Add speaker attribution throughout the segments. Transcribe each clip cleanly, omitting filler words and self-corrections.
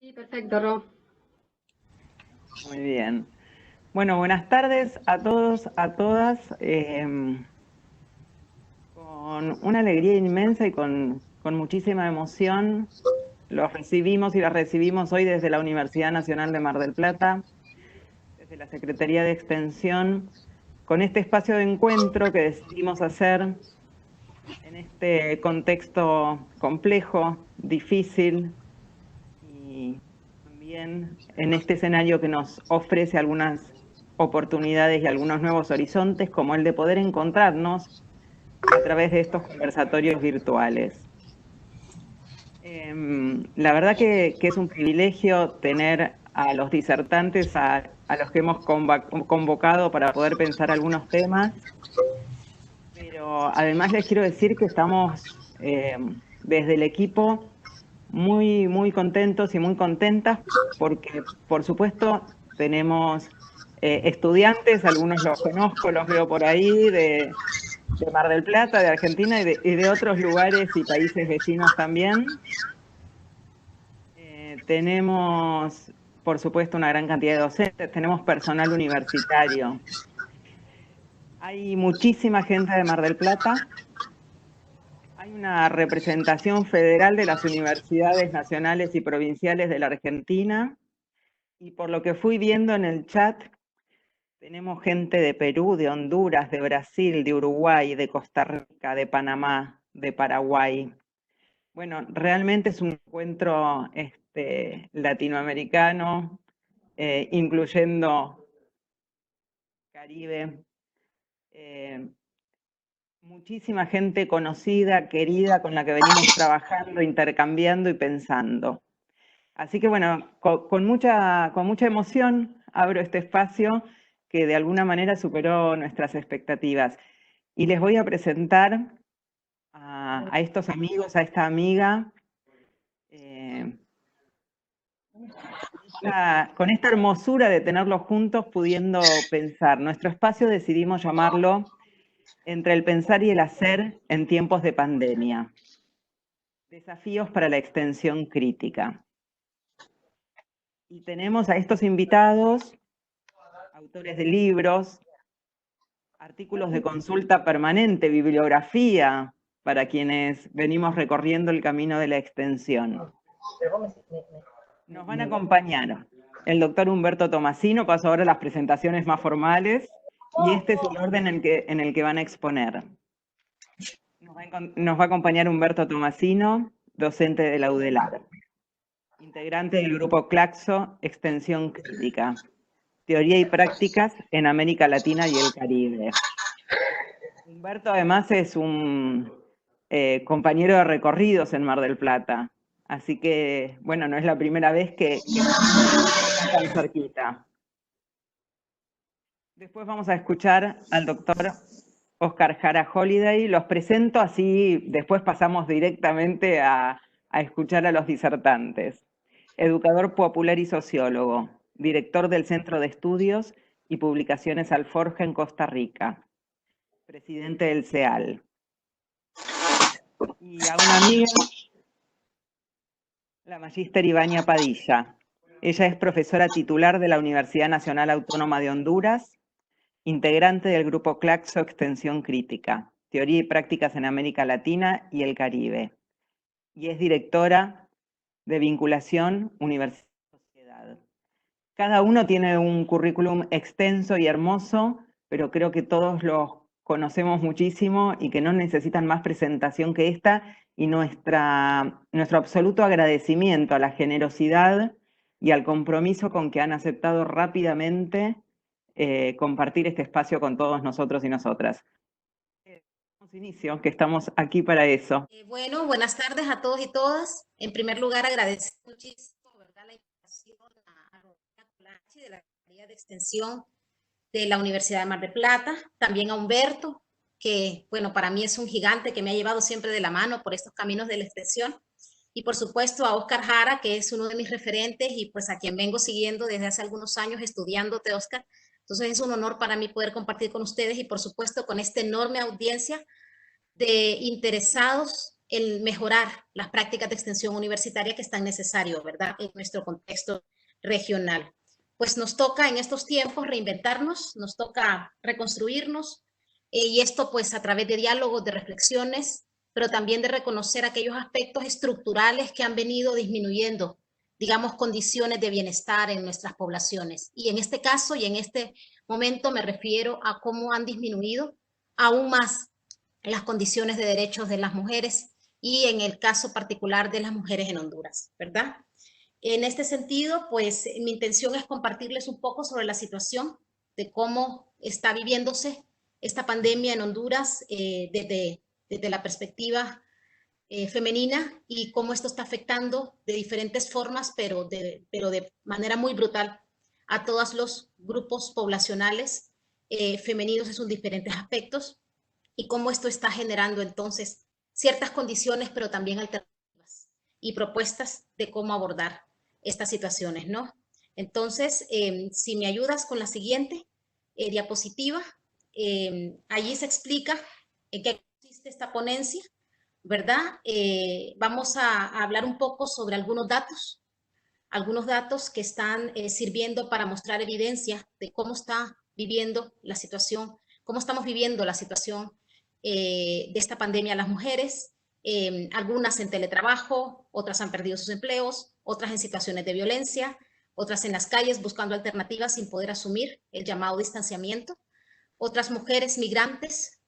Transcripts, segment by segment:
Speaker 1: Sí, perfecto, Ro.
Speaker 2: Muy bien. Bueno, buenas tardes a todos, a todas. Con una alegría inmensa y con muchísima emoción, los recibimos y las recibimos hoy desde la Universidad Nacional de Mar del Plata, desde la Secretaría de Extensión, con este espacio de encuentro que decidimos hacer en este contexto complejo, difícil, y también en este escenario que nos ofrece algunas oportunidades y algunos nuevos horizontes, como el de poder encontrarnos a través de estos conversatorios virtuales. La verdad que es un privilegio tener a los disertantes, a los que hemos convocado para poder pensar algunos temas, pero además les quiero decir que estamos desde el equipo muy contentos y muy contentas porque, por supuesto, tenemos estudiantes, algunos los conozco, los veo por ahí, de Mar del Plata, de Argentina y de otros lugares y países vecinos también. Tenemos, por supuesto, una gran cantidad de docentes, tenemos personal universitario. Hay muchísima gente de Mar del Plata. Hay una representación federal de las universidades nacionales y provinciales de la Argentina. Y por lo que fui viendo en el chat, tenemos gente de Perú, de Honduras, de Brasil, de Uruguay, de Costa Rica, de Panamá, de Paraguay. Bueno, realmente es un encuentro latinoamericano, incluyendo Caribe. Muchísima gente conocida, querida, con la que venimos trabajando, intercambiando y pensando. Así que bueno, con mucha emoción abro este espacio que de alguna manera superó nuestras expectativas. Y les voy a presentar a estos amigos, a esta amiga, con esta hermosura de tenerlos juntos pudiendo pensar. Nuestro espacio decidimos llamarlo Entre el pensar y el hacer en tiempos de pandemia. Desafíos para la extensión crítica. Y tenemos a estos invitados, autores de libros, artículos de consulta permanente, bibliografía, para quienes venimos recorriendo el camino de la extensión. Nos van a acompañar el doctor Humberto Tomasino, paso ahora a las presentaciones más formales, y este es el orden en el que van a exponer. Nos va a acompañar Humberto Tomasino, docente de la UDELAR, integrante del grupo Claxo, Extensión Crítica, Teoría y Prácticas en América Latina y el Caribe. Humberto además es un compañero de recorridos en Mar del Plata, así que, bueno, no es la primera vez que está tan cerquita. Después vamos a escuchar al doctor Oscar Jara Holiday. Los presento, así después pasamos directamente a escuchar a los disertantes. Educador popular y sociólogo, director del Centro de Estudios y Publicaciones Alforja en Costa Rica, presidente del CEAL. Y a una amiga, la magíster Ibaña Padilla. Ella es profesora titular de la Universidad Nacional Autónoma de Honduras, integrante del grupo Claxo Extensión Crítica, Teoría y Prácticas en América Latina y el Caribe. Y es directora de Vinculación Universidad-Sociedad. Cada uno tiene un currículum extenso y hermoso, pero creo que todos los conocemos muchísimo y que no necesitan más presentación que esta, y nuestro absoluto agradecimiento a la generosidad y al compromiso con que han aceptado rápidamente compartir este espacio con todos nosotros y nosotras. Damos inicio, que estamos aquí para eso.
Speaker 3: Bueno, buenas tardes a todos y todas. En primer lugar, agradecer muchísimo, ¿verdad?, la invitación a Roberta Colachi de la Secretaría de Extensión de la Universidad de Mar del Plata, también a Humberto, que, bueno, para mí es un gigante que me ha llevado siempre de la mano por estos caminos de la extensión, y por supuesto a Oscar Jara, que es uno de mis referentes y pues a quien vengo siguiendo desde hace algunos años estudiándote, Oscar. Entonces es un honor para mí poder compartir con ustedes y por supuesto con esta enorme audiencia de interesados el mejorar las prácticas de extensión universitaria que es tan necesario, ¿verdad?, en nuestro contexto regional. Pues nos toca en estos tiempos reinventarnos, nos toca reconstruirnos, y esto pues a través de diálogos, de reflexiones, pero también de reconocer aquellos aspectos estructurales que han venido disminuyendo, digamos, condiciones de bienestar en nuestras poblaciones. Y en este caso y en este momento me refiero a cómo han disminuido aún más las condiciones de derechos de las mujeres y en el caso particular de las mujeres en Honduras, ¿verdad? En este sentido, pues mi intención es compartirles un poco sobre la situación de cómo está viviéndose esta pandemia en Honduras desde la perspectiva femenina y cómo esto está afectando de diferentes formas, pero de manera muy brutal a todos los grupos poblacionales femeninos en sus diferentes aspectos y cómo esto está generando entonces ciertas condiciones, pero también alternativas y propuestas de cómo abordar estas situaciones, ¿no? Entonces, si me ayudas con la siguiente diapositiva, allí se explica en qué consiste esta ponencia, ¿verdad? Vamos a hablar un poco sobre algunos datos que están sirviendo para mostrar evidencia de cómo está viviendo la situación, cómo estamos viviendo la situación de esta pandemia las mujeres, algunas en teletrabajo, otras han perdido sus empleos, otras en situaciones de violencia, otras en las calles buscando alternativas sin poder asumir el llamado distanciamiento, otras mujeres migrantes,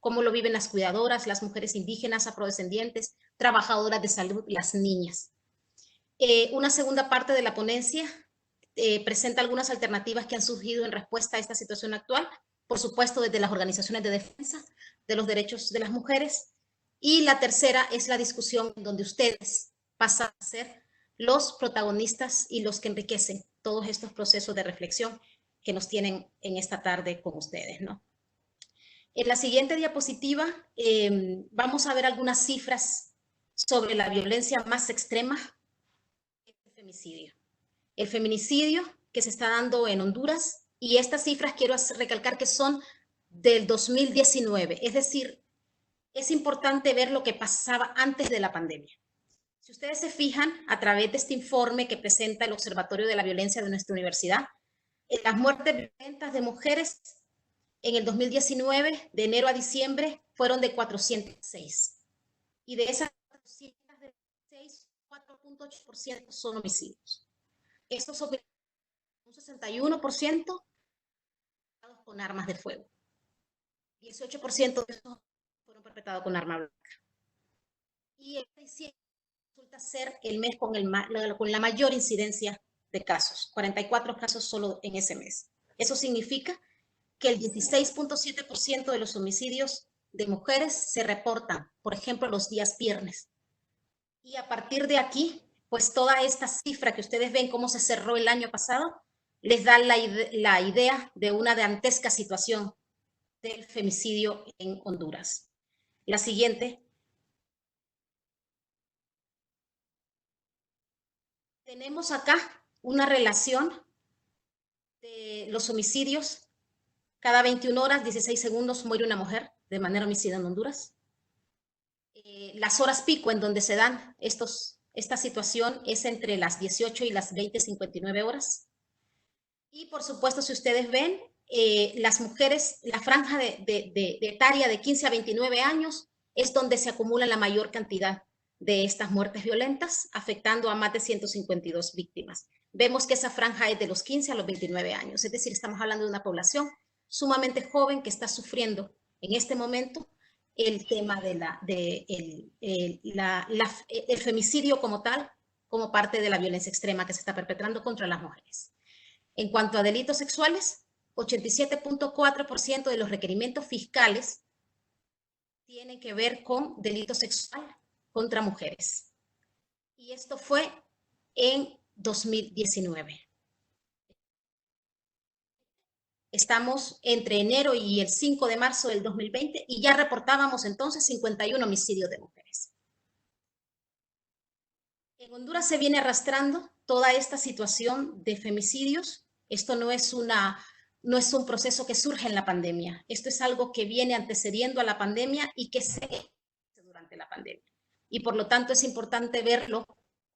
Speaker 3: cómo lo viven las cuidadoras, las mujeres indígenas, afrodescendientes, trabajadoras de salud, las niñas. Una segunda parte de la ponencia presenta algunas alternativas que han surgido en respuesta a esta situación actual, por supuesto desde las organizaciones de defensa de los derechos de las mujeres. Y la tercera es la discusión en donde ustedes pasan a ser los protagonistas y los que enriquecen todos estos procesos de reflexión que nos tienen en esta tarde con ustedes, ¿no? En la siguiente diapositiva vamos a ver algunas cifras sobre la violencia más extrema, el femicidio. El feminicidio que se está dando en Honduras, y estas cifras quiero recalcar que son del 2019, es decir, es importante ver lo que pasaba antes de la pandemia. Si ustedes se fijan, a través de este informe que presenta el Observatorio de la Violencia de nuestra universidad, las muertes violentas de mujeres en el 2019, de enero a diciembre, fueron de 406. Y de esas 406, 4.8% son homicidios. Estos son un 61% con armas de fuego. 18% de esos fueron perpetrados con arma blanca. Y este resulta ser el mes con la mayor incidencia de casos, 44 casos solo en ese mes. Eso significa que el 16.7% de los homicidios de mujeres se reportan, por ejemplo, los días viernes. Y a partir de aquí, pues toda esta cifra que ustedes ven cómo se cerró el año pasado, les da la idea de una dantesca situación del femicidio en Honduras. La siguiente. Tenemos acá una relación de los homicidios. Cada 21 horas, 16 segundos muere una mujer de manera homicida en Honduras. Las horas pico en donde se dan esta situación es entre las 18 y las 20:59 horas. Y por supuesto, si ustedes ven, las mujeres, la franja de etaria de 15 a 29 años es donde se acumula la mayor cantidad de estas muertes violentas, afectando a más de 152 víctimas. Vemos que esa franja es de los 15 a los 29 años, es decir, estamos hablando de una población sumamente joven que está sufriendo en este momento el tema el femicidio como tal, como parte de la violencia extrema que se está perpetrando contra las mujeres. En cuanto a delitos sexuales, 87.4% de los requerimientos fiscales tienen que ver con delito sexual contra mujeres. Y esto fue en 2019. Estamos entre enero y el 5 de marzo del 2020 y ya reportábamos entonces 51 homicidios de mujeres. En Honduras se viene arrastrando toda esta situación de femicidios. Esto no es un proceso que surge en la pandemia. Esto es algo que viene antecediendo a la pandemia y que se durante la pandemia. y por lo tanto es importante verlo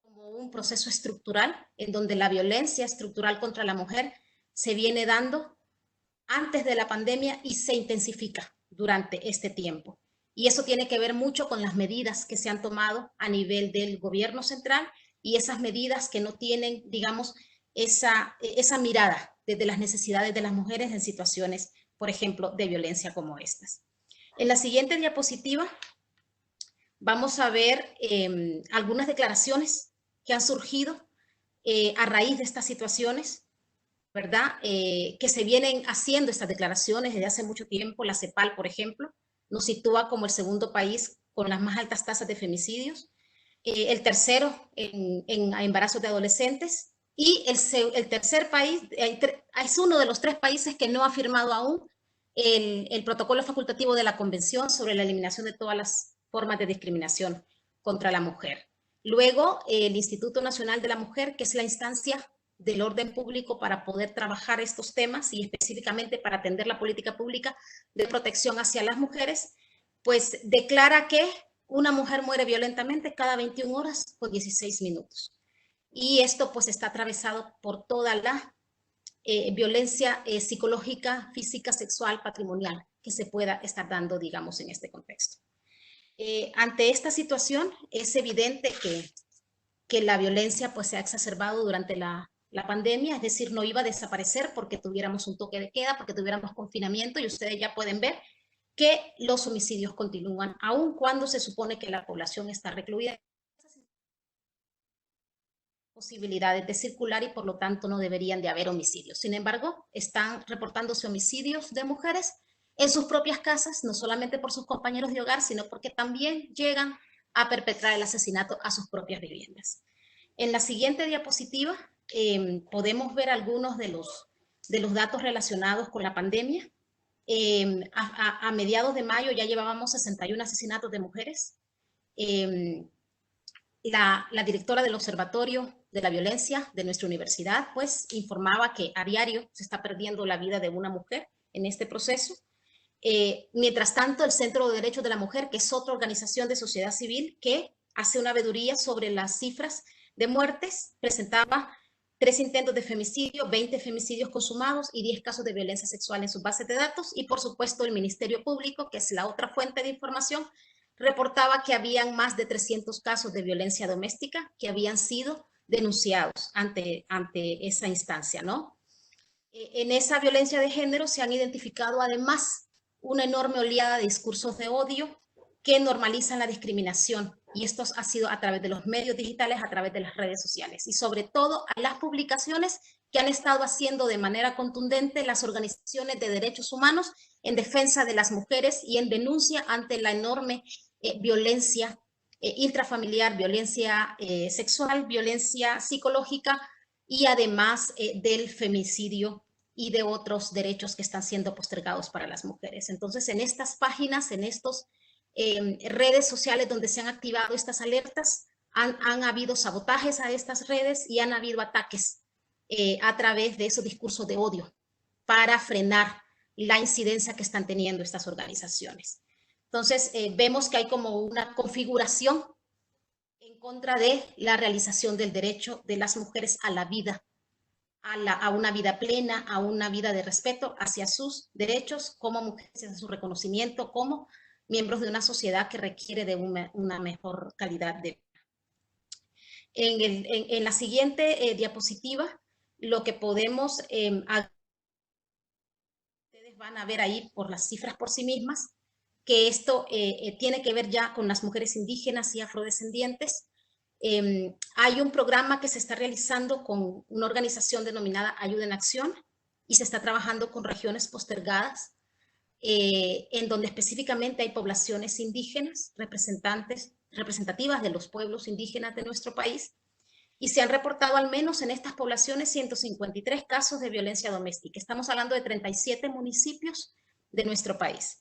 Speaker 3: como un proceso estructural en donde la violencia estructural contra la mujer se viene dando antes de la pandemia y se intensifica durante este tiempo. Y eso tiene que ver mucho con las medidas que se han tomado a nivel del gobierno central y esas medidas que no tienen, digamos, esa mirada desde las necesidades de las mujeres en situaciones, por ejemplo, de violencia como estas. En la siguiente diapositiva vamos a ver algunas declaraciones que han surgido a raíz de estas situaciones, ¿verdad? Que se vienen haciendo estas declaraciones desde hace mucho tiempo. La CEPAL, por ejemplo, nos sitúa como el segundo país con las más altas tasas de femicidios, el tercero en embarazos de adolescentes, y el tercer país es uno de los 3 países que no ha firmado aún el protocolo facultativo de la Convención sobre la eliminación de todas las formas de discriminación contra la mujer. Luego, el Instituto Nacional de la Mujer, que es la instancia del orden público para poder trabajar estos temas y específicamente para atender la política pública de protección hacia las mujeres, pues declara que una mujer muere violentamente cada 21 horas por 16 minutos. Y esto pues está atravesado por toda la violencia psicológica, física, sexual, patrimonial que se pueda estar dando, digamos, en este contexto. Ante esta situación es evidente que la violencia pues se ha exacerbado durante la pandemia, es decir, no iba a desaparecer porque tuviéramos un toque de queda, porque tuviéramos confinamiento, y ustedes ya pueden ver que los homicidios continúan, aun cuando se supone que la población está recluida, posibilidades de circular y por lo tanto no deberían de haber homicidios. Sin embargo, están reportándose homicidios de mujeres en sus propias casas, no solamente por sus compañeros de hogar, sino porque también llegan a perpetrar el asesinato a sus propias viviendas. En la siguiente diapositiva podemos ver algunos de los datos relacionados con la pandemia. A mediados de mayo ya llevábamos 61 asesinatos de mujeres. La directora del Observatorio de la Violencia de nuestra universidad, pues, informaba que a diario se está perdiendo la vida de una mujer en este proceso. Mientras tanto, el Centro de Derechos de la Mujer, que es otra organización de sociedad civil que hace una veeduría sobre las cifras de muertes, presentaba 3 intentos de femicidio, 20 femicidios consumados y 10 casos de violencia sexual en sus bases de datos. Y por supuesto el Ministerio Público, que es la otra fuente de información, reportaba que habían más de 300 casos de violencia doméstica que habían sido denunciados ante esa instancia, ¿no? En esa violencia de género se han identificado además una enorme oleada de discursos de odio que normalizan la discriminación, y esto ha sido a través de los medios digitales, a través de las redes sociales, y sobre todo a las publicaciones que han estado haciendo de manera contundente las organizaciones de derechos humanos en defensa de las mujeres y en denuncia ante la enorme violencia intrafamiliar, violencia sexual, violencia psicológica y además del femicidio y de otros derechos que están siendo postergados para las mujeres. Entonces, en estas páginas, en estos redes sociales donde se han activado estas alertas, han habido sabotajes a estas redes y han habido ataques a través de esos discursos de odio para frenar la incidencia que están teniendo estas organizaciones. Entonces, vemos que hay como una configuración en contra de la realización del derecho de las mujeres a la vida, a una vida plena, a una vida de respeto hacia sus derechos como mujeres, hacia su reconocimiento como miembros de una sociedad que requiere de una mejor calidad de vida. En la siguiente diapositiva, lo que podemos, ustedes van a ver ahí por las cifras por sí mismas, que esto tiene que ver ya con las mujeres indígenas y afrodescendientes. Hay un programa que se está realizando con una organización denominada Ayuda en Acción y se está trabajando con regiones postergadas, en donde específicamente hay poblaciones indígenas, representativas de los pueblos indígenas de nuestro país, y se han reportado al menos en estas poblaciones 153 casos de violencia doméstica. Estamos hablando de 37 municipios de nuestro país.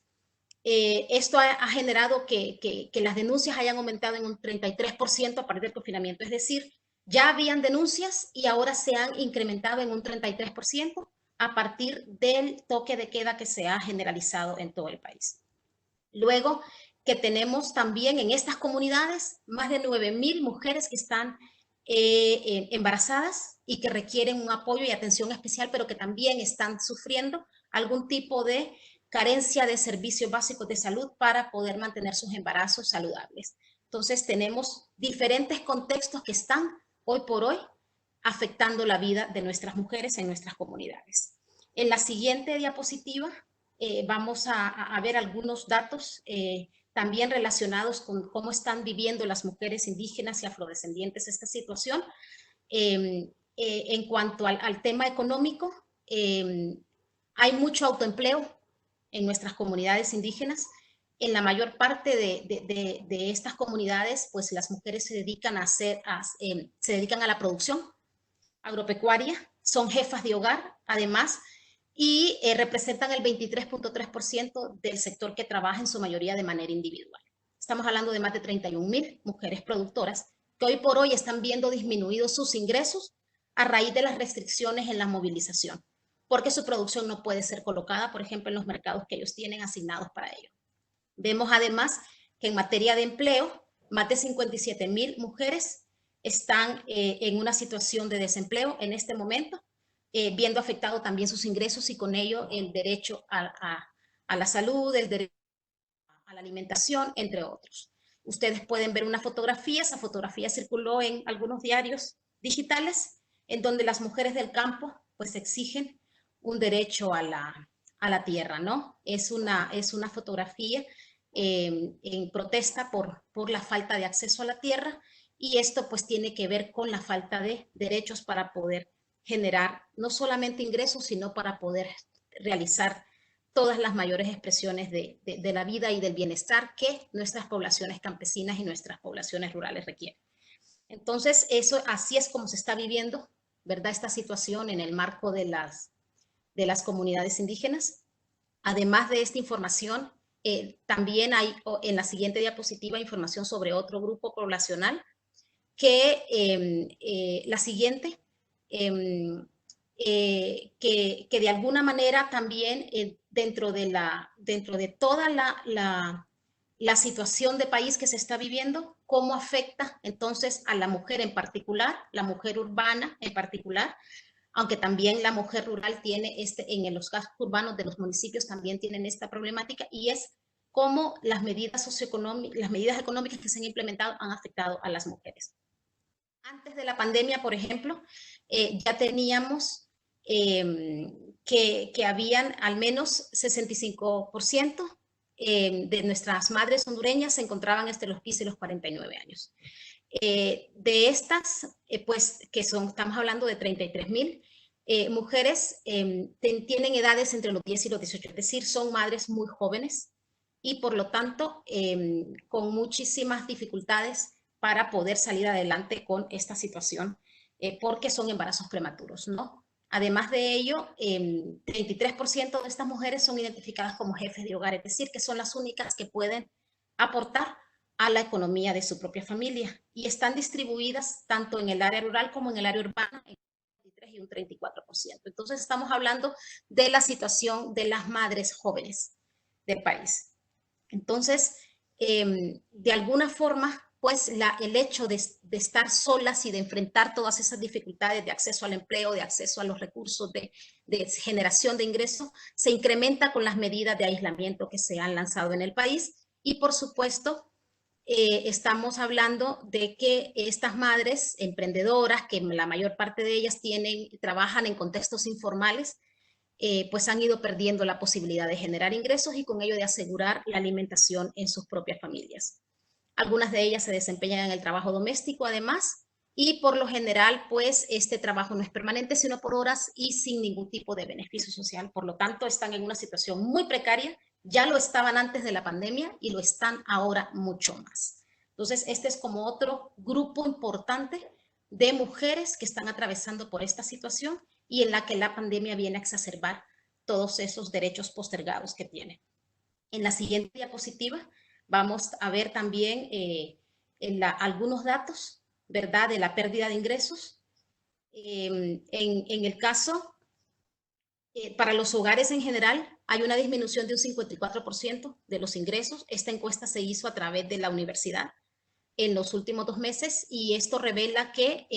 Speaker 3: Esto ha generado que las denuncias hayan aumentado en un 33% a partir del confinamiento, es decir, ya habían denuncias y ahora se han incrementado en un 33% a partir del toque de queda que se ha generalizado en todo el país. Luego, que tenemos también en estas comunidades más de 9.000 mujeres que están embarazadas y que requieren un apoyo y atención especial, pero que también están sufriendo algún tipo de carencia de servicios básicos de salud para poder mantener sus embarazos saludables. Entonces tenemos diferentes contextos que están hoy por hoy afectando la vida de nuestras mujeres en nuestras comunidades. En la siguiente diapositiva vamos a ver algunos datos también relacionados con cómo están viviendo las mujeres indígenas y afrodescendientes esta situación. En cuanto al tema económico, hay mucho autoempleo en nuestras comunidades indígenas. En la mayor parte de estas comunidades, pues las mujeres se dedican se dedican a la producción agropecuaria, son jefas de hogar, además, y representan el 23.3% del sector que trabaja en su mayoría de manera individual. Estamos hablando de más de 31.000 mujeres productoras que hoy por hoy están viendo disminuidos sus ingresos a raíz de las restricciones en la movilización, porque su producción no puede ser colocada, por ejemplo, en los mercados que ellos tienen asignados para ello. Vemos además que en materia de empleo, más de 57.000 mujeres están en una situación de desempleo en este momento, viendo afectado también sus ingresos y con ello el derecho a la salud, el derecho a la alimentación, entre otros. Ustedes pueden ver una fotografía, esa fotografía circuló en algunos diarios digitales, en donde las mujeres del campo pues exigen un derecho a la tierra, ¿no? Es una fotografía en protesta por la falta de acceso a la tierra, y esto pues tiene que ver con la falta de derechos para poder generar no solamente ingresos, sino para poder realizar todas las mayores expresiones de la vida y del bienestar que nuestras poblaciones campesinas y nuestras poblaciones rurales requieren. Entonces, así es como se está viviendo, ¿verdad?, esta situación en el marco de las comunidades indígenas. Además de esta información, también hay en la siguiente diapositiva información sobre otro grupo poblacional que la siguiente, que de alguna manera también dentro de toda la situación de país que se está viviendo, cómo afecta entonces a la mujer en particular, la mujer urbana en particular, aunque también la mujer rural tiene en los casos urbanos de los municipios también tienen esta problemática, y es cómo las medidas socioeconómicas, las medidas económicas que se han implementado han afectado a las mujeres. Antes de la pandemia, por ejemplo, ya teníamos que habían al menos 65% de nuestras madres hondureñas se encontraban entre los 15 y los 49 años. De estas, pues, estamos hablando de 33.000 mujeres, tienen edades entre los 10 y los 18, es decir, son madres muy jóvenes y por lo tanto con muchísimas dificultades para poder salir adelante con esta situación, porque son embarazos prematuros, ¿no? Además de ello, 33% de estas mujeres son identificadas como jefes de hogar, es decir, que son las únicas que pueden aportar a la economía de su propia familia, y están distribuidas tanto en el área rural como en el área urbana, en un 23 y un 34%. Entonces estamos hablando de la situación de las madres jóvenes del país. Entonces, de alguna forma, pues el hecho de estar solas y de enfrentar todas esas dificultades de acceso al empleo, de acceso a los recursos, de generación de ingresos, se incrementa con las medidas de aislamiento que se han lanzado en el país. Y por supuesto, estamos hablando de que estas madres emprendedoras, que la mayor parte de ellas trabajan en contextos informales, pues han ido perdiendo la posibilidad de generar ingresos y con ello de asegurar la alimentación en sus propias familias. Algunas de ellas se desempeñan en el trabajo doméstico además, y por lo general pues este trabajo no es permanente sino por horas y sin ningún tipo de beneficio social. Por lo tanto están en una situación muy precaria, ya lo estaban antes de la pandemia y lo están ahora mucho más. Entonces este es como otro grupo importante de mujeres que están atravesando por esta situación y en la que la pandemia viene a exacerbar todos esos derechos postergados que tienen. En la siguiente diapositiva vamos a ver también algunos datos, ¿verdad?, de la pérdida de ingresos. En el caso Para los hogares en general hay una disminución de un 54% de los ingresos. Esta encuesta se hizo a través de la universidad en los últimos 2 meses y esto revela que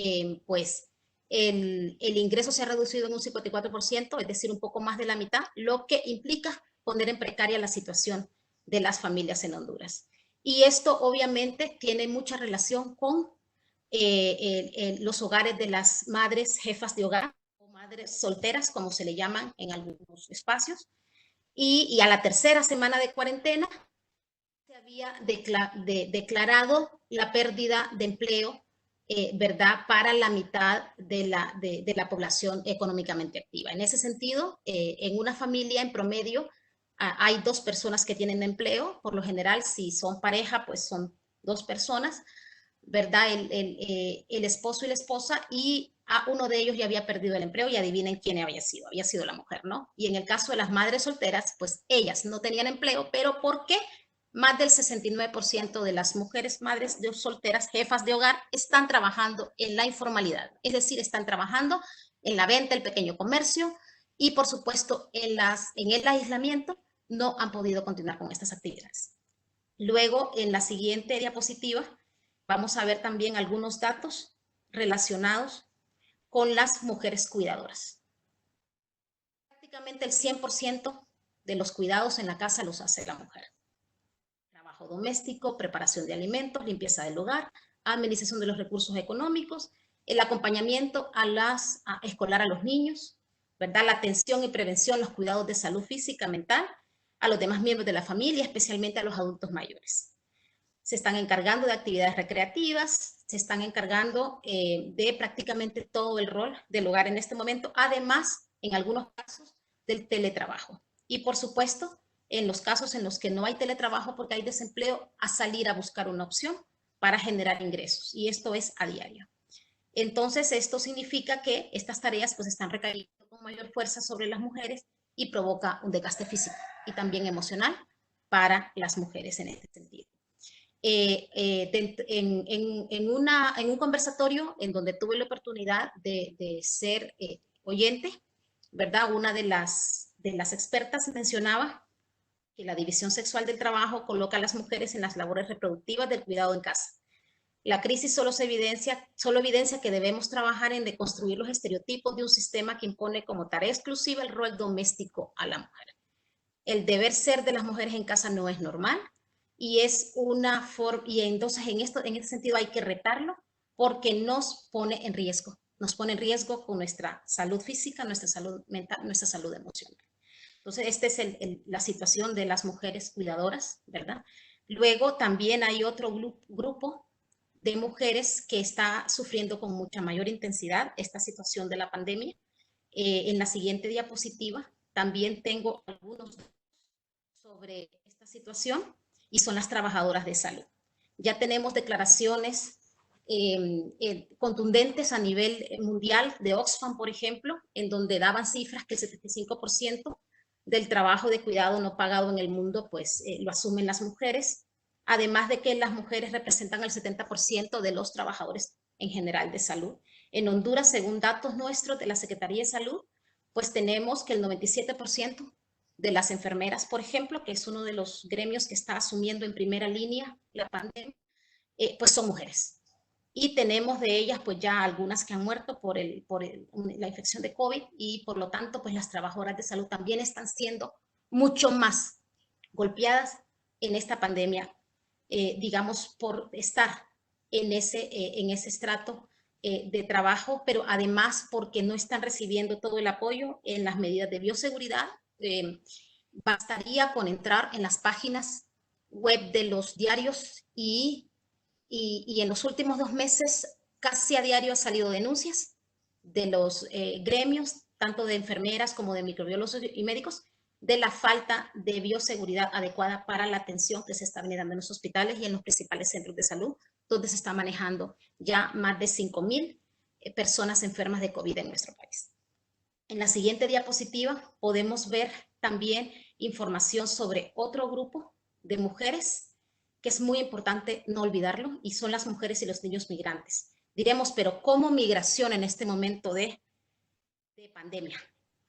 Speaker 3: pues el ingreso se ha reducido en un 54%, es decir, un poco más de la mitad, lo que implica poner en precaria la situación de las familias en Honduras. Y esto obviamente tiene mucha relación con los hogares de las madres jefas de hogar o madres solteras, como se le llaman en algunos espacios. Y a la tercera semana de cuarentena se había declarado la pérdida de empleo, ¿verdad?, para la mitad de la población económicamente activa. En ese sentido, en una familia en promedio hay 2 personas que tienen empleo. Por lo general, si son pareja, pues son 2 personas, ¿verdad? El esposo y la esposa, y a uno de ellos ya había perdido el empleo y adivinen quién había sido la mujer, ¿no? Y en el caso de las madres solteras, pues ellas no tenían empleo, pero ¿por qué? Más del 69% de las mujeres madres solteras, jefas de hogar, están trabajando en la informalidad, es decir, están trabajando en la venta, el pequeño comercio, y por supuesto en el aislamiento no han podido continuar con estas actividades. Luego, en la siguiente diapositiva, vamos a ver también algunos datos relacionados con las mujeres cuidadoras. Prácticamente el 100% de los cuidados en la casa los hace la mujer. Trabajo doméstico, preparación de alimentos, limpieza del hogar, administración de los recursos económicos, el acompañamiento escolar a los niños, ¿verdad? La atención y prevención, los cuidados de salud física, mental, a los demás miembros de la familia, especialmente a los adultos mayores. Se están encargando de actividades recreativas, se están encargando de prácticamente todo el rol del hogar en este momento, además, en algunos casos, del teletrabajo. Y por supuesto, en los casos en los que no hay teletrabajo porque hay desempleo, a salir a buscar una opción para generar ingresos. Y esto es a diario. Entonces, esto significa que estas tareas pues están recayendo con mayor fuerza sobre las mujeres y provoca un desgaste físico y también emocional para las mujeres en este sentido. En un conversatorio en donde tuve la oportunidad de ser oyente, ¿verdad? Una de las expertas mencionaba que la división sexual del trabajo coloca a las mujeres en las labores reproductivas del cuidado en casa. La crisis solo evidencia que debemos trabajar en deconstruir los estereotipos de un sistema que impone como tarea exclusiva el rol doméstico a la mujer. El deber ser de las mujeres en casa no es normal y es una forma, y entonces en este sentido hay que retarlo porque nos pone en riesgo con nuestra salud física, nuestra salud mental, nuestra salud emocional. Entonces, esta es la situación de las mujeres cuidadoras, ¿verdad? Luego también hay otro grupo de mujeres que está sufriendo con mucha mayor intensidad esta situación de la pandemia. En la siguiente diapositiva también tengo algunos sobre esta situación y son las trabajadoras de salud. Ya tenemos declaraciones contundentes a nivel mundial de Oxfam, por ejemplo, en donde daban cifras que el 75% del trabajo de cuidado no pagado en el mundo pues lo asumen las mujeres, además de que las mujeres representan el 70% de los trabajadores en general de salud. En Honduras, según datos nuestros de la Secretaría de Salud, pues tenemos que el 97% de las enfermeras, por ejemplo, que es uno de los gremios que está asumiendo en primera línea la pandemia, pues son mujeres. Y tenemos de ellas pues ya algunas que han muerto por la infección de COVID y por lo tanto pues las trabajadoras de salud también están siendo mucho más golpeadas en esta pandemia, digamos, por estar en ese estrato de trabajo, pero además porque no están recibiendo todo el apoyo en las medidas de bioseguridad. Bastaría con entrar en las páginas web de los diarios y en los últimos 2 meses casi a diario han salido denuncias de los gremios, tanto de enfermeras como de microbiólogos y médicos, de la falta de bioseguridad adecuada para la atención que se está brindando en los hospitales y en los principales centros de salud, donde se está manejando ya más de 5,000 personas enfermas de COVID en nuestro país. En la siguiente diapositiva podemos ver también información sobre otro grupo de mujeres que es muy importante no olvidarlo, y son las mujeres y los niños migrantes. Diremos, pero ¿cómo migración en este momento de pandemia?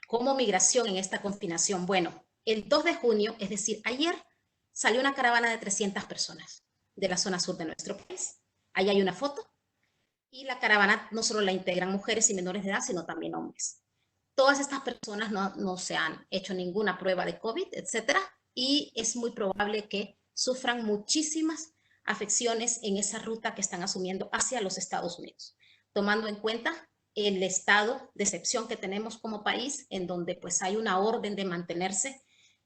Speaker 3: como migración en esta confinación. Bueno, el 2 de junio, es decir, ayer, salió una caravana de 300 personas de la zona sur de nuestro país. Ahí hay una foto. Y la caravana no solo la integran mujeres y menores de edad, sino también hombres. Todas estas personas no se han hecho ninguna prueba de COVID, etcétera, y es muy probable que sufran muchísimas afecciones en esa ruta que están asumiendo hacia los Estados Unidos, tomando en cuenta el estado de excepción que tenemos como país, en donde pues hay una orden de mantenerse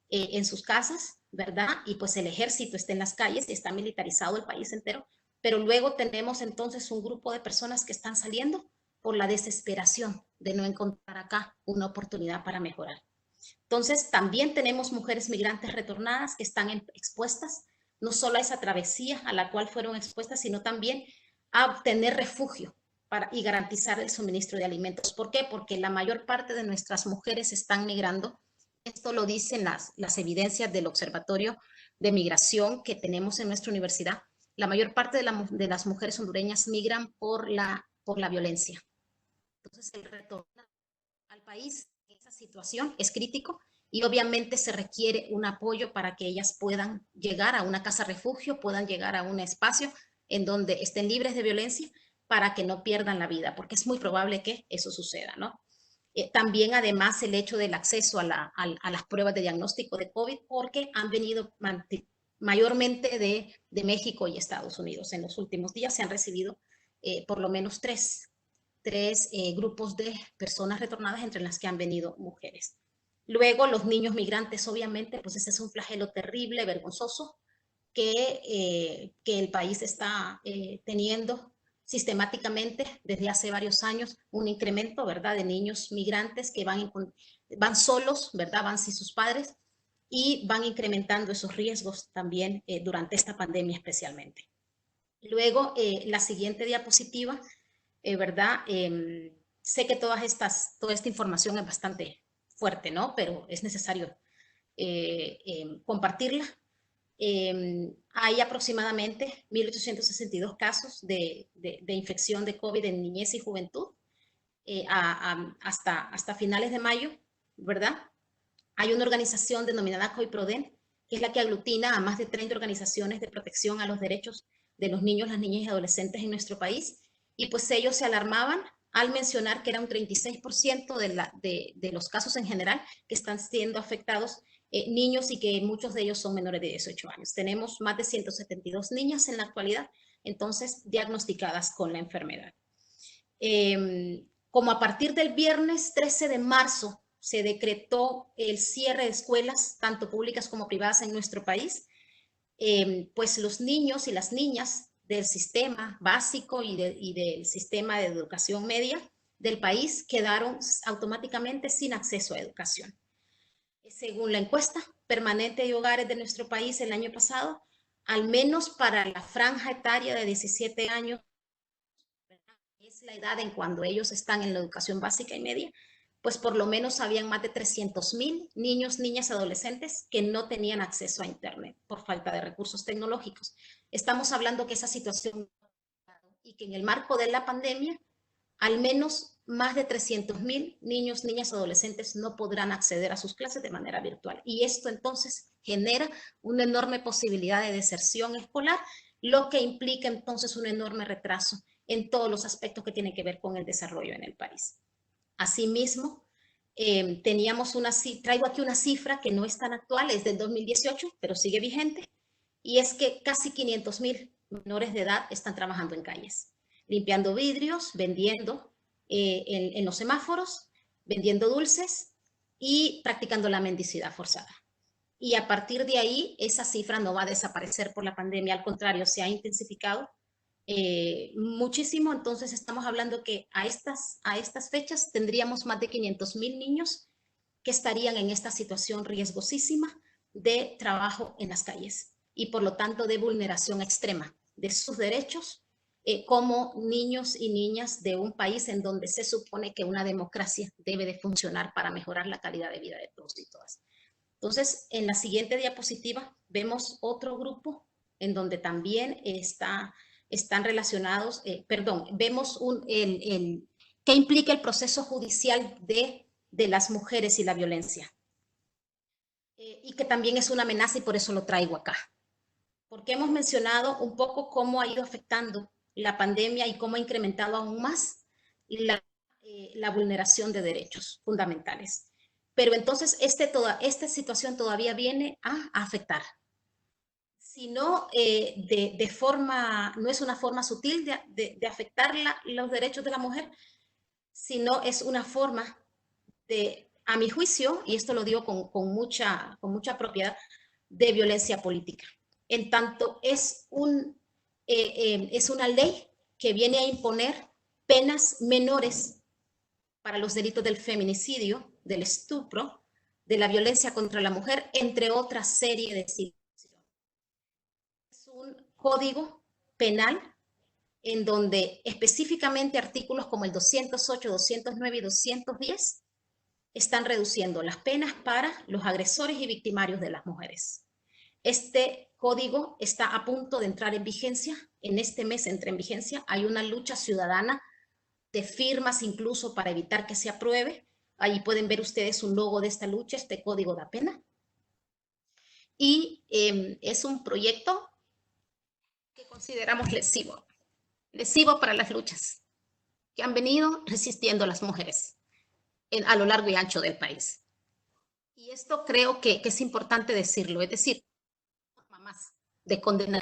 Speaker 3: en sus casas, ¿verdad? Y pues el ejército está en las calles y está militarizado el país entero, pero luego tenemos entonces un grupo de personas que están saliendo por la desesperación de no encontrar acá una oportunidad para mejorar. Entonces, también tenemos mujeres migrantes retornadas que están expuestas no solo a esa travesía a la cual fueron expuestas, sino también a obtener refugio y garantizar el suministro de alimentos. ¿Por qué? Porque la mayor parte de nuestras mujeres están migrando. Esto lo dicen las evidencias del Observatorio de Migración que tenemos en nuestra universidad. La mayor parte de las mujeres hondureñas migran por la violencia. Entonces, el retorno al país en esa situación es crítico y obviamente se requiere un apoyo para que ellas puedan llegar a una casa refugio, puedan llegar a un espacio en donde estén libres de violencia para que no pierdan la vida, porque es muy probable que eso suceda, ¿no? También, además, el hecho del acceso a las pruebas de diagnóstico de COVID, porque han venido mayormente de México y Estados Unidos. En los últimos días se han recibido por lo menos tres grupos de personas retornadas, entre las que han venido mujeres. Luego, los niños migrantes, obviamente, pues ese es un flagelo terrible, vergonzoso, que el país está teniendo sistemáticamente desde hace varios años un incremento, ¿verdad?, de niños migrantes que van solos, ¿verdad?, van sin sus padres, y van incrementando esos riesgos también durante esta pandemia especialmente. Luego, la siguiente diapositiva, ¿verdad? Sé que toda esta información es bastante fuerte, ¿no? Pero es necesario compartirla. Hay aproximadamente 1.862 casos de infección de COVID en niñez y juventud hasta finales de mayo, ¿verdad? Hay una organización denominada COIPRODEN, que es la que aglutina a más de 30 organizaciones de protección a los derechos de los niños, las niñas y adolescentes en nuestro país, y pues ellos se alarmaban al mencionar que era un 36% de los casos en general que están siendo afectados niños y que muchos de ellos son menores de 18 años. Tenemos más de 172 niñas en la actualidad, entonces, diagnosticadas con la enfermedad. Como a partir del viernes 13 de marzo se decretó el cierre de escuelas, tanto públicas como privadas en nuestro país, pues los niños y las niñas del sistema básico y del sistema de educación media del país quedaron automáticamente sin acceso a educación. Según la encuesta permanente de hogares de nuestro país el año pasado, al menos para la franja etaria de 17 años, es la edad en cuando ellos están en la educación básica y media, pues por lo menos habían más de 300,000 niños, niñas, adolescentes que no tenían acceso a Internet por falta de recursos tecnológicos. Estamos hablando que esa situación y que en el marco de la pandemia, al menos más de 300,000 niños, niñas, adolescentes no podrán acceder a sus clases de manera virtual. Y esto entonces genera una enorme posibilidad de deserción escolar, lo que implica entonces un enorme retraso en todos los aspectos que tienen que ver con el desarrollo en el país. Asimismo, traigo aquí una cifra que no es tan actual, es del 2018, pero sigue vigente, y es que casi 500,000 menores de edad están trabajando en calles, limpiando vidrios, vendiendo en los semáforos, vendiendo dulces y practicando la mendicidad forzada. Y a partir de ahí, esa cifra no va a desaparecer por la pandemia, al contrario, se ha intensificado muchísimo. Entonces estamos hablando que a estas fechas tendríamos más de 500,000 niños que estarían en esta situación riesgosísima de trabajo en las calles y por lo tanto de vulneración extrema de sus derechos como niños y niñas de un país en donde se supone que una democracia debe de funcionar para mejorar la calidad de vida de todos y todas. Entonces, en la siguiente diapositiva vemos otro grupo en donde también están relacionados, vemos qué implica el proceso judicial de de las mujeres y la violencia. Y que también es una amenaza y por eso lo traigo acá. Porque hemos mencionado un poco cómo ha ido afectando la pandemia y cómo ha incrementado aún más la vulneración de derechos fundamentales. Pero entonces esta situación todavía viene a afectar. Si no, no es una forma sutil de afectar los derechos de la mujer, sino es una forma a mi juicio, y esto lo digo con mucha propiedad, de violencia política. En tanto es una ley que viene a imponer penas menores para los delitos del feminicidio, del estupro, de la violencia contra la mujer, entre otra serie de situaciones. Es un código penal en donde específicamente artículos como el 208, 209 y 210 están reduciendo las penas para los agresores y victimarios de las mujeres. Este código está a punto de entrar en vigencia. En este mes entra en vigencia. Hay una lucha ciudadana de firmas incluso para evitar que se apruebe. Ahí pueden ver ustedes un logo de esta lucha, este código da pena. Y es un proyecto que consideramos lesivo para las luchas que han venido resistiendo las mujeres a lo largo y ancho del país. Y esto creo que es importante decirlo, es decir, más de condenar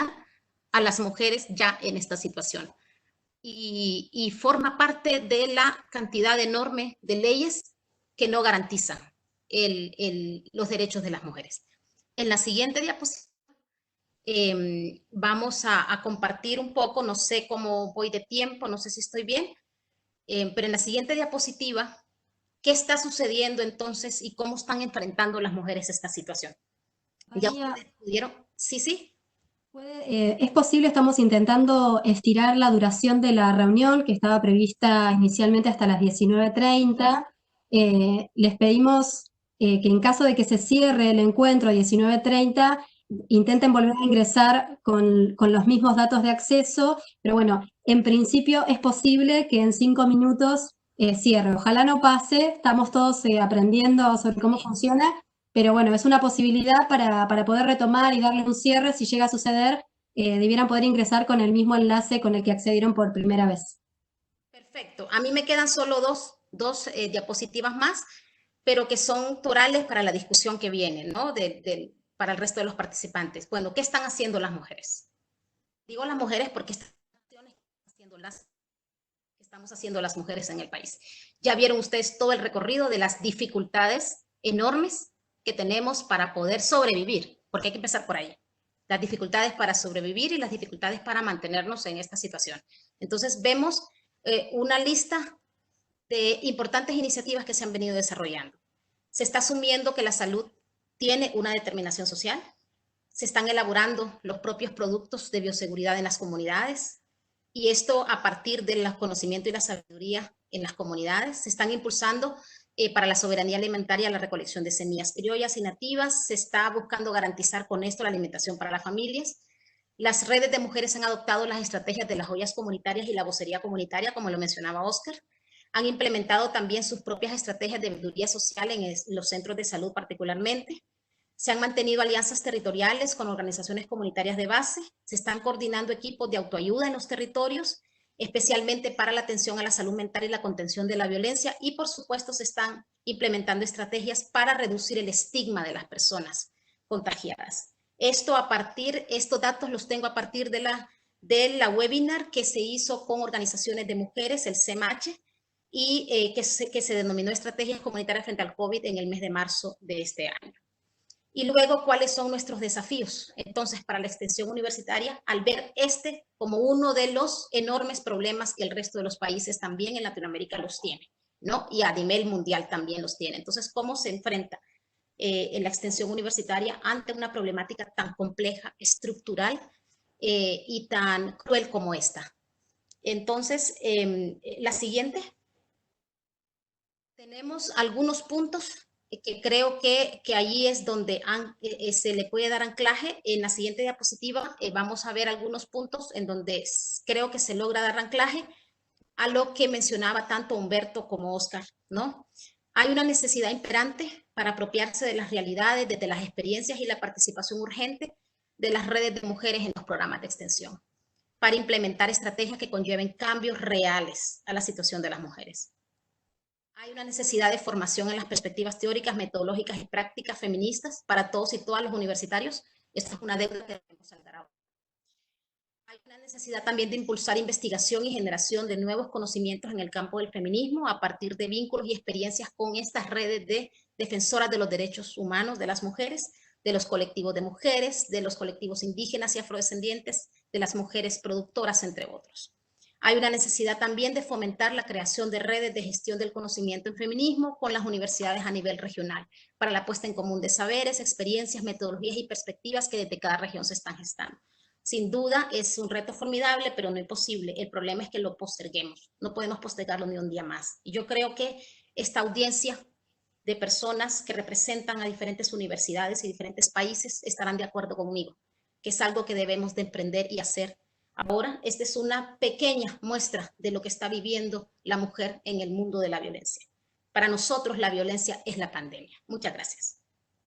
Speaker 3: a las mujeres ya en esta situación. Y forma parte de la cantidad enorme de leyes que no garantizan los derechos de las mujeres. En la siguiente diapositiva vamos a compartir un poco, no sé cómo voy de tiempo, no sé si estoy bien, pero en la siguiente diapositiva, ¿qué está sucediendo entonces y cómo están enfrentando las mujeres esta situación? ¿Ya ustedes pudieron? Sí.
Speaker 1: Es posible, estamos intentando estirar la duración de la reunión que estaba prevista inicialmente hasta las 19:30. Les pedimos que en caso de que se cierre el encuentro a 19:30, intenten volver a ingresar con los mismos datos de acceso, pero bueno, en principio es posible que en 5 minutos cierre. Ojalá no pase, estamos todos aprendiendo sobre cómo funciona. Pero bueno, es una posibilidad para poder retomar y darle un cierre. Si llega a suceder, debieran poder ingresar con el mismo enlace con el que accedieron por primera vez.
Speaker 3: Perfecto. A mí me quedan solo dos diapositivas más, pero que son torales para la discusión que viene, ¿no? Para el resto de los participantes. Bueno, ¿qué están haciendo las mujeres? Digo las mujeres porque estamos haciendo las mujeres en el país. Ya vieron ustedes todo el recorrido de las dificultades enormes que tenemos para poder sobrevivir, porque hay que empezar por ahí. Las dificultades para sobrevivir y las dificultades para mantenernos en esta situación. Entonces vemos una lista de importantes iniciativas que se han venido desarrollando. Se está asumiendo que la salud tiene una determinación social. Se están elaborando los propios productos de bioseguridad en las comunidades. Y esto a partir del conocimiento y la sabiduría en las comunidades. Se están impulsando para la soberanía alimentaria la recolección de semillas criollas y nativas. Se está buscando garantizar con esto la alimentación para las familias. Las redes de mujeres han adoptado las estrategias de las ollas comunitarias y la vocería comunitaria, como lo mencionaba Oscar. Han implementado también sus propias estrategias de veeduría social en los centros de salud particularmente. Se han mantenido alianzas territoriales con organizaciones comunitarias de base. Se están coordinando equipos de autoayuda en los territorios, especialmente para la atención a la salud mental y la contención de la violencia. Y, por supuesto, se están implementando estrategias para reducir el estigma de las personas contagiadas. Estos datos los tengo a partir de la webinar que se hizo con organizaciones de mujeres, el CEMACHE, y que se denominó Estrategias Comunitarias frente al COVID en el mes de marzo de este año. Y luego, ¿cuáles son nuestros desafíos? Entonces, para la extensión universitaria, al ver como uno de los enormes problemas que el resto de los países también en Latinoamérica los tiene, ¿no? Y a nivel mundial también los tiene. Entonces, ¿cómo se enfrenta en la extensión universitaria ante una problemática tan compleja, estructural y tan cruel como esta? Entonces, la siguiente. Tenemos algunos puntos que creo que allí es donde se le puede dar anclaje. En la siguiente diapositiva vamos a ver algunos puntos en donde creo que se logra dar anclaje a lo que mencionaba tanto Humberto como Oscar, ¿no? Hay una necesidad imperante para apropiarse de las realidades, desde las experiencias y la participación urgente de las redes de mujeres en los programas de extensión, para implementar estrategias que conlleven cambios reales a la situación de las mujeres. Hay una necesidad de formación en las perspectivas teóricas, metodológicas y prácticas feministas para todos y todas los universitarios. Esta es una deuda que debemos saldar ahora. Hay una necesidad también de impulsar investigación y generación de nuevos conocimientos en el campo del feminismo a partir de vínculos y experiencias con estas redes de defensoras de los derechos humanos de las mujeres, de los colectivos de mujeres, de los colectivos indígenas y afrodescendientes, de las mujeres productoras, entre otros. Hay una necesidad también de fomentar la creación de redes de gestión del conocimiento en feminismo con las universidades a nivel regional, para la puesta en común de saberes, experiencias, metodologías y perspectivas que desde cada región se están gestando. Sin duda es un reto formidable, pero no imposible. El problema es que lo posterguemos. No podemos postergarlo ni un día más. Y yo creo que esta audiencia de personas que representan a diferentes universidades y diferentes países estarán de acuerdo conmigo, que es algo que debemos de emprender y hacer ahora. Esta es una pequeña muestra de lo que está viviendo la mujer en el mundo de la violencia. Para nosotros la violencia es la pandemia. Muchas gracias.